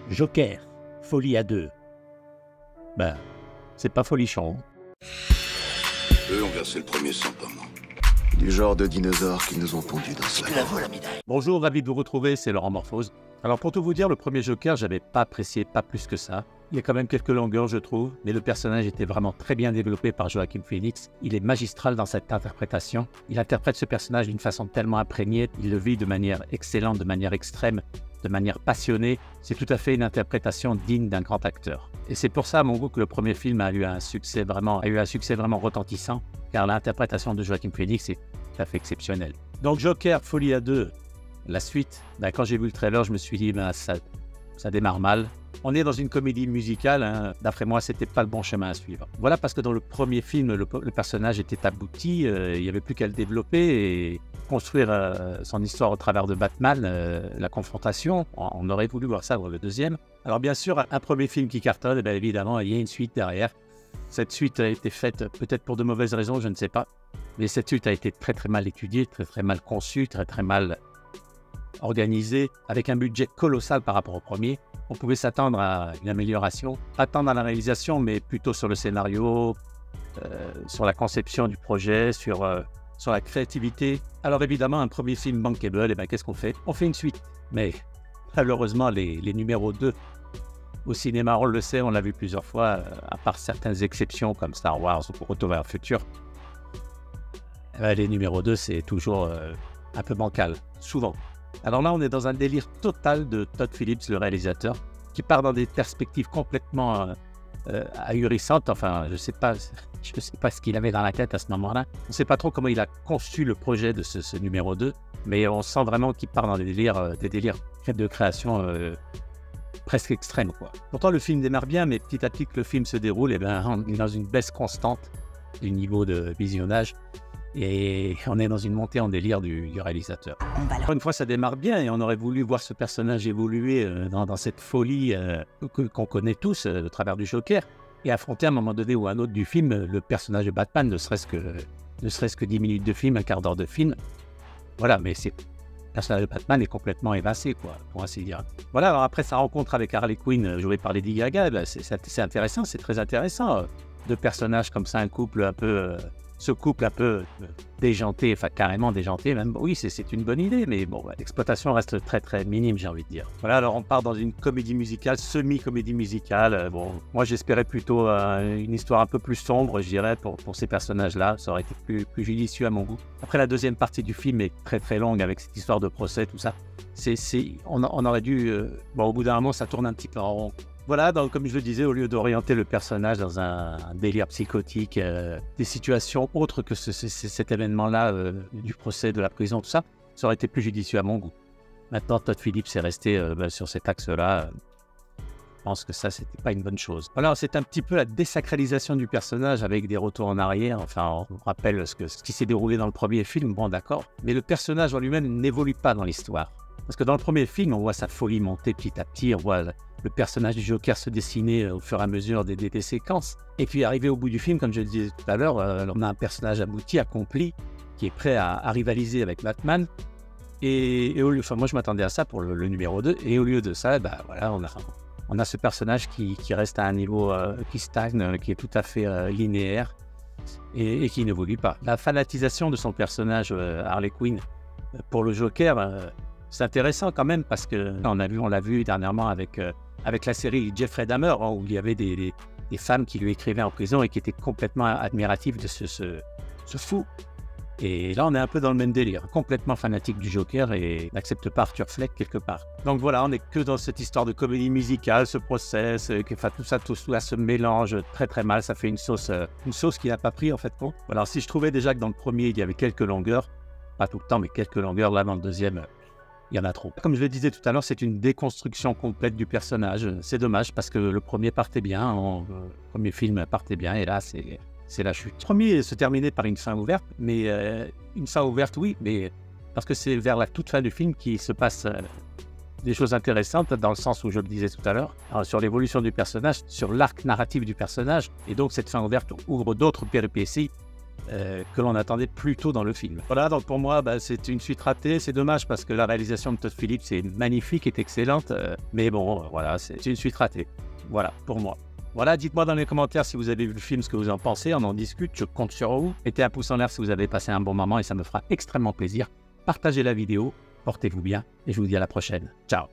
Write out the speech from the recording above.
Joker, folie à deux. Ben, c'est pas folichon. Eux ont versé le premier sang, pas moi. Du genre de dinosaures qui nous ont pondus dans ce la vaut, la médaille. Bonjour, ravi de vous retrouver, c'est Laurent Morphose. Alors pour tout vous dire, le premier Joker, j'avais pas apprécié, pas plus que ça. Il y a quand même quelques longueurs, je trouve, mais le personnage était vraiment très bien développé par Joaquin Phoenix. Il est magistral dans cette interprétation. Il interprète ce personnage d'une façon tellement imprégnée, il le vit de manière excellente, de manière extrême, de manière passionnée. C'est tout à fait une interprétation digne d'un grand acteur. Et c'est pour ça, à mon goût, que le premier film a eu un succès vraiment retentissant, car l'interprétation de Joaquin Phoenix est tout à fait exceptionnelle. Donc Joker, folie à deux. La suite, quand j'ai vu le trailer, je me suis dit, ça démarre mal. On est dans une comédie musicale, hein. D'après moi, c'était pas le bon chemin à suivre. Voilà, parce que dans le premier film, le personnage était abouti, il n'y avait plus qu'à le développer et construire son histoire au travers de Batman, la confrontation. On aurait voulu voir ça dans le deuxième. Alors bien sûr, un premier film qui cartonne, et bien évidemment, il y a une suite derrière. Cette suite a été faite peut-être pour de mauvaises raisons, je ne sais pas. Mais cette suite a été très très mal étudiée, très très mal conçue, très très mal organisée, avec un budget colossal par rapport au premier. On pouvait s'attendre à une amélioration, pas tant dans la réalisation, mais plutôt sur le scénario, sur la conception du projet, sur la créativité. Alors évidemment, un premier film bankable, et bien qu'est-ce qu'on fait? On fait une suite. Mais malheureusement, les numéros 2 au cinéma, on le sait, on l'a vu plusieurs fois, à part certaines exceptions comme Star Wars ou Retour vers le futur, les numéros 2, c'est toujours un peu bancal, souvent. Alors là, on est dans un délire total de Todd Phillips, le réalisateur, qui part dans des perspectives complètement ahurissantes. Enfin, je ne sais pas ce qu'il avait dans la tête à ce moment-là. On ne sait pas trop comment il a conçu le projet de ce numéro 2, mais on sent vraiment qu'il part dans des délires de création presque extrêmes, quoi. Pourtant, le film démarre bien, mais petit à petit que le film se déroule, on est dans une baisse constante du niveau de visionnage. Et on est dans une montée en délire du réalisateur. Encore une fois, ça démarre bien et on aurait voulu voir ce personnage évoluer dans cette folie qu'on connaît tous au travers du Joker et affronter à un moment donné ou à un autre du film le personnage de Batman, ne serait-ce que 10 minutes de film, un quart d'heure de film. Voilà, mais le personnage de Batman est complètement évincé, quoi, pour ainsi dire. Voilà, alors après sa rencontre avec Harley Quinn, jouée par Lady Gaga, c'est intéressant, c'est très intéressant. Deux personnages comme ça, ce couple un peu déjanté, enfin carrément déjanté même, oui c'est une bonne idée, mais bon, l'exploitation reste très très minime, j'ai envie de dire. Voilà, alors on part dans une comédie musicale, semi-comédie musicale, bon, moi j'espérais plutôt une histoire un peu plus sombre, je dirais, pour ces personnages-là, ça aurait été plus judicieux à mon goût. Après la deuxième partie du film est très très longue avec cette histoire de procès, tout ça, on aurait dû, au bout d'un moment ça tourne un petit peu en rond. Voilà, donc comme je le disais, au lieu d'orienter le personnage dans un délire psychotique, des situations autres que cet événement-là, du procès, de la prison, tout ça, ça aurait été plus judicieux à mon goût. Maintenant, Todd Phillips est resté sur cet axe-là. Je pense que ça, c'était pas une bonne chose. Voilà, c'est un petit peu la désacralisation du personnage avec des retours en arrière. Enfin, on rappelle ce qui s'est déroulé dans le premier film, bon d'accord. Mais le personnage en lui-même n'évolue pas dans l'histoire. Parce que dans le premier film, on voit sa folie monter petit à petit, on voit le personnage du Joker se dessiner au fur et à mesure des séquences. Et puis arrivé au bout du film, comme je le disais tout à l'heure, on a un personnage abouti, accompli, qui est prêt à rivaliser avec Batman. Et moi je m'attendais à ça pour le numéro 2. Et au lieu de ça, voilà, on a ce personnage qui reste à un niveau qui stagne, qui est tout à fait linéaire et qui n'évolue pas. La fanatisation de son personnage Harley Quinn pour le Joker, c'est intéressant quand même parce que on l'a vu dernièrement avec la série Jeffrey Dahmer, où il y avait des femmes qui lui écrivaient en prison et qui étaient complètement admiratives de ce fou. Et là, on est un peu dans le même délire, complètement fanatique du Joker et n'accepte pas Arthur Fleck quelque part. Donc voilà, on n'est que dans cette histoire de comédie musicale, ce process, tout ça se mélange très très mal, ça fait une sauce qui n'a pas pris en fait compte. Voilà, alors si je trouvais déjà que dans le premier, il y avait quelques longueurs, pas tout le temps, mais quelques longueurs, là dans le deuxième, il y en a trop. Comme je le disais tout à l'heure, c'est une déconstruction complète du personnage. C'est dommage parce que le premier partait bien, le premier film partait bien et là c'est la chute. Le premier se terminait par une fin ouverte, mais une fin ouverte oui, mais parce que c'est vers la toute fin du film qu'il se passe des choses intéressantes dans le sens où je le disais tout à l'heure, sur l'évolution du personnage, sur l'arc narratif du personnage et donc cette fin ouverte ouvre d'autres péripéties que l'on attendait plus tôt dans le film. Voilà, donc pour moi, c'est une suite ratée. C'est dommage parce que la réalisation de Todd Phillips est magnifique, est excellente. Mais bon, voilà, c'est une suite ratée. Voilà, pour moi. Voilà, dites-moi dans les commentaires si vous avez vu le film, ce que vous en pensez. On en discute, je compte sur vous. Mettez un pouce en l'air si vous avez passé un bon moment et ça me fera extrêmement plaisir. Partagez la vidéo, portez-vous bien et je vous dis à la prochaine. Ciao.